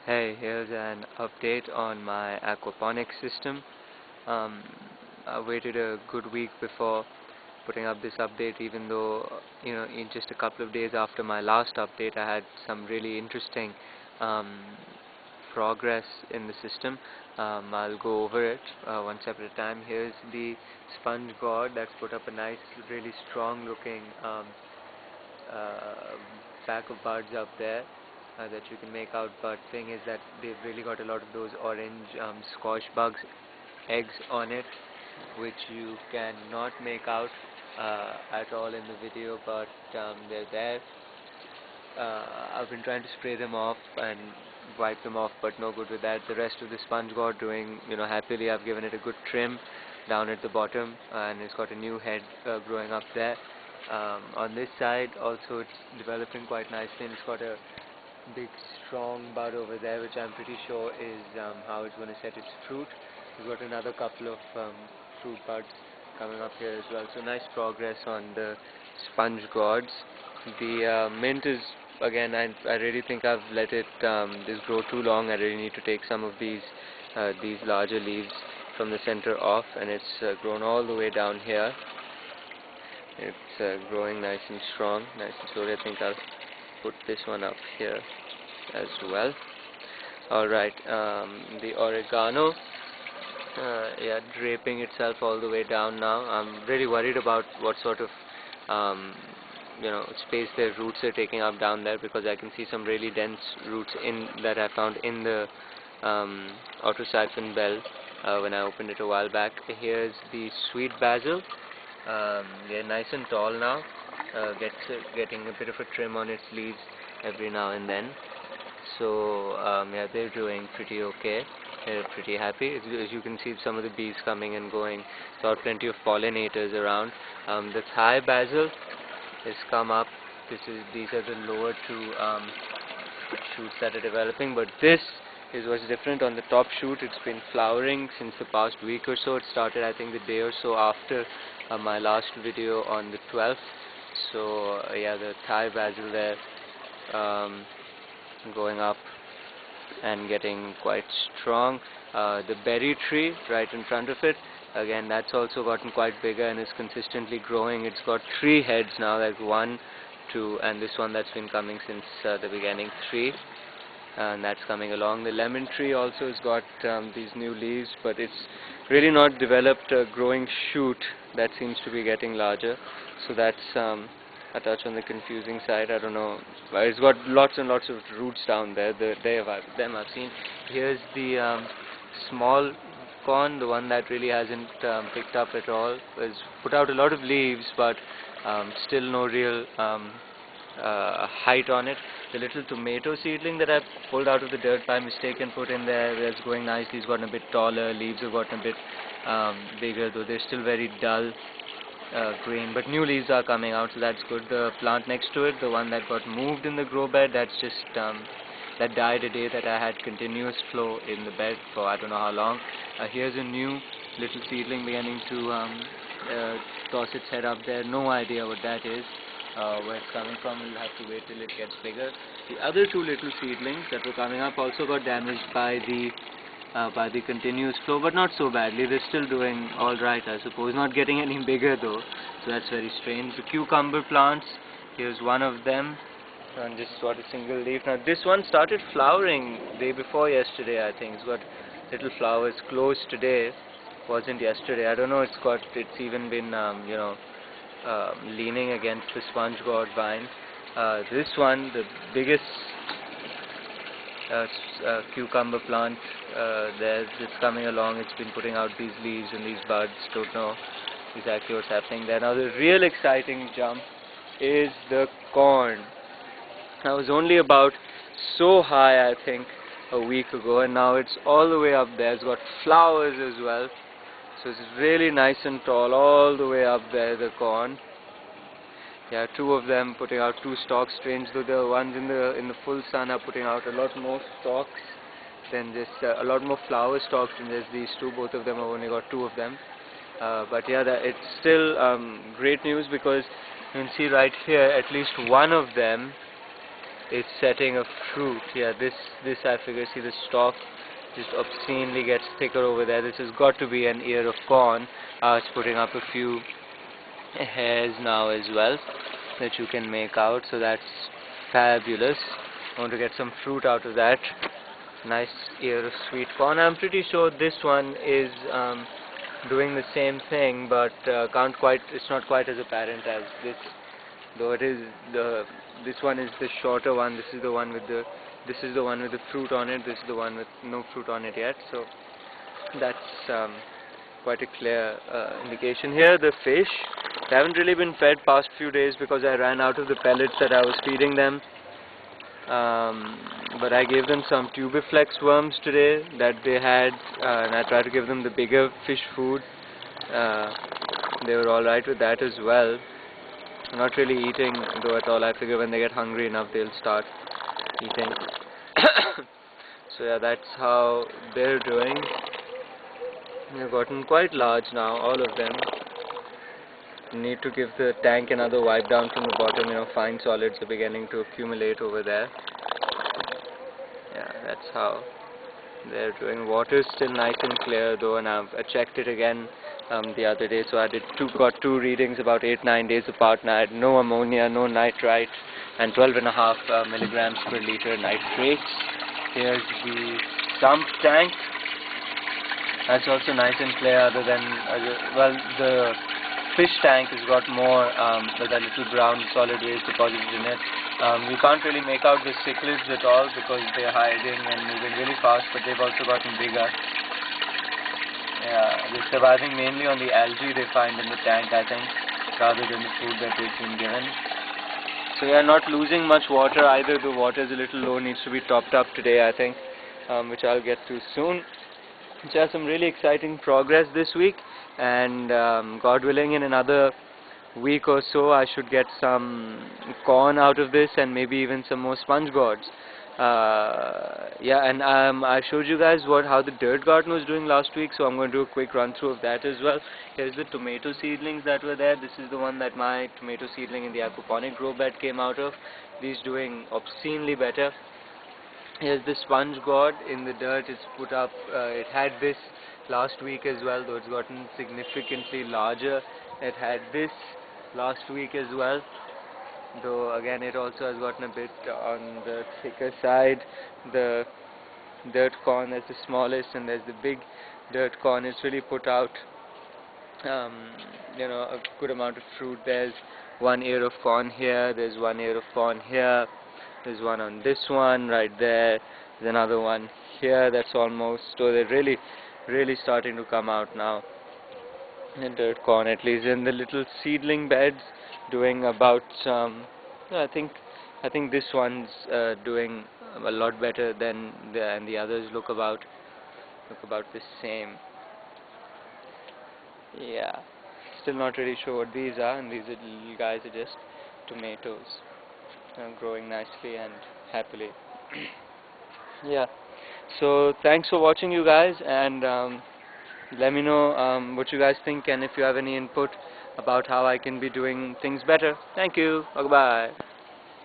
Hey, here's an update on my aquaponics system. Um, I waited a good week before putting up this update, even though, in just a couple of days after my last update, I had some really interesting um, progress in the system. I'll go over it one step at a time. Here's the sponge gourd that's put up a nice, really strong looking uh, pack of buds up there that you can make out, but thing is that they've really got a lot of those orange squash bugs eggs on it, which you cannot make out at all in the video, but they're there. I've been trying to spray them off and wipe them off, but no good with that. The rest of the sponge got doing, happily. I've given it a good trim down at the bottom, and it's got a new head growing up there. On this side, also it's developing quite nicely, and it's got a big strong bud over there, which I'm pretty sure is how it's going to set its fruit. We've got another couple of fruit buds coming up here as well. So nice progress on the sponge gourds. The mint is, again, I really think I've let it this grow too long. I really need to take some of these larger leaves from the center off, and it's grown all the way down here. It's growing nice and strong, nice and slowly. I think I'll put this one up here as well. Alright, the oregano, draping itself all the way down now. I'm really worried about what sort of space their roots are taking up down there, because I can see some really dense roots that I found in the autosiphon bell when I opened it a while back. Here's the sweet basil. They're nice and tall now. Getting a bit of a trim on its leaves every now and then. So they're doing pretty okay. They're pretty happy. As you can see, some of the bees coming and going. There are plenty of pollinators around. The Thai basil has come up. These are the lower two shoots that are developing, but this is what's different. On the top shoot, it's been flowering since the past week or so. It started, I think, the day or so after my last video on the 12th. So the Thai basil there going up and getting quite strong. The berry tree right in front of it, again, that's also gotten quite bigger and is consistently growing. It's got 3 heads now, like 1, 2, and this one that's been coming since the beginning, 3, and that's coming along. The lemon tree also has got these new leaves, but it's really not developed a growing shoot that seems to be getting larger. So that's a touch on the confusing side. I don't know. It's got lots and lots of roots down there. Them I've seen. Here's the small corn, the one that really hasn't picked up at all. Has put out a lot of leaves, but still no real height on it. The little tomato seedling that I pulled out of the dirt by mistake and put in there is going nicely. It's gotten a bit taller. Leaves have gotten a bit bigger, though they're still very dull green, but new leaves are coming out, so that's good. The plant next to it, the one that got moved in the grow bed, that's just that died a day that I had continuous flow in the bed for I don't know how long. Here's a new little seedling beginning to toss its head up there. No idea what that is, where it's coming from. We'll have to wait till it gets bigger. The other 2 little seedlings that were coming up also got damaged by the continuous flow, but not so badly. They're still doing alright, I suppose. Not getting any bigger though, so that's very strange. The cucumber plants, here's one of them, and just got a single leaf. Now this one started flowering day before yesterday, I think. It's got little flowers. Closed today, wasn't yesterday. I don't know. It's even been leaning against the sponge gourd vine. This one, the biggest cucumber plant, it's coming along. It's been putting out these leaves and these buds. Don't know exactly what's happening there. Now the real exciting jump is the corn. I was only about so high, I think, a week ago, and now it's all the way up there. It's got flowers as well, so it's really nice and tall all the way up there, the corn. 2 of them putting out 2 stalks. Strange though, the ones in the full sun are putting out a lot more stalks than just a lot more flower stalks than just these 2. Both of them have only got 2 of them. But it's still great news, because you can see right here at least one of them is setting a fruit. Yeah, this I figure, see the stalk just obscenely gets thicker over there. This has got to be an ear of corn. It's putting up a few hairs now as well that you can make out, so that's fabulous. I want to get some fruit out of that. Nice ear of sweet corn. I'm pretty sure this one is doing the same thing, but it's not quite as apparent as this, though it is this one is the shorter one. This is the one with the fruit on it. This is the one with no fruit on it yet, so that's quite a clear indication. Here the fish, they haven't really been fed past few days because I ran out of the pellets that I was feeding them, but I gave them some tubiflex worms today that they had, and I tried to give them the bigger fish food. They were alright with that as well. Not really eating though at all. I figure when they get hungry enough they'll start eating. So yeah, that's how they're doing. They've gotten quite large now, all of them. Need to give the tank another wipe down from the bottom. Fine solids are beginning to accumulate over there. Yeah, that's how they're doing. Water is still nice and clear though, and I checked it again the other day. So I got two readings about 8-9 days apart, and I had no ammonia, no nitrite, and 12.5 milligrams per liter nitrates. Here's the sump tank. That's also nice and clear, other than, well, the fish tank has got more with a little brown solid waste deposited in it. You can't really make out the cichlids at all because they're hiding and moving really fast, but they've also gotten bigger. Yeah, they're surviving mainly on the algae they find in the tank, I think, rather than the food that they've been given. So yeah, not losing much water either. The water is a little low, needs to be topped up today, I think, which I'll get to soon. So yeah, some really exciting progress this week, and God willing, in another week or so I should get some corn out of this and maybe even some more sponge gourds. Yeah, and I showed you guys how the dirt garden was doing last week, so I'm going to do a quick run through of that as well. Here's the tomato seedlings that were there. This is the one that my tomato seedling in the aquaponic grow bed came out of. These doing obscenely better. Here's the sponge gourd in the dirt. It's put up, it had this last week as well, though it's gotten significantly larger. It had this last week as well, though again it also has gotten a bit on the thicker side. The dirt corn is the smallest, and there's the big dirt corn. It's really put out a good amount of fruit. There's one ear of corn here, there's one ear of corn here, there's one on this one right there, there's another one here that's almost, so they're really starting to come out now. The dirt corn, at least in the little seedling beds, doing about I think this one's doing a lot better than and the others look about the same. Yeah, still not really sure what these are, and these little guys are just tomatoes, growing nicely and happily. Yeah, so thanks for watching, you guys, and let me know what you guys think, and if you have any input about how I can be doing things better. Thank you. Bye-bye.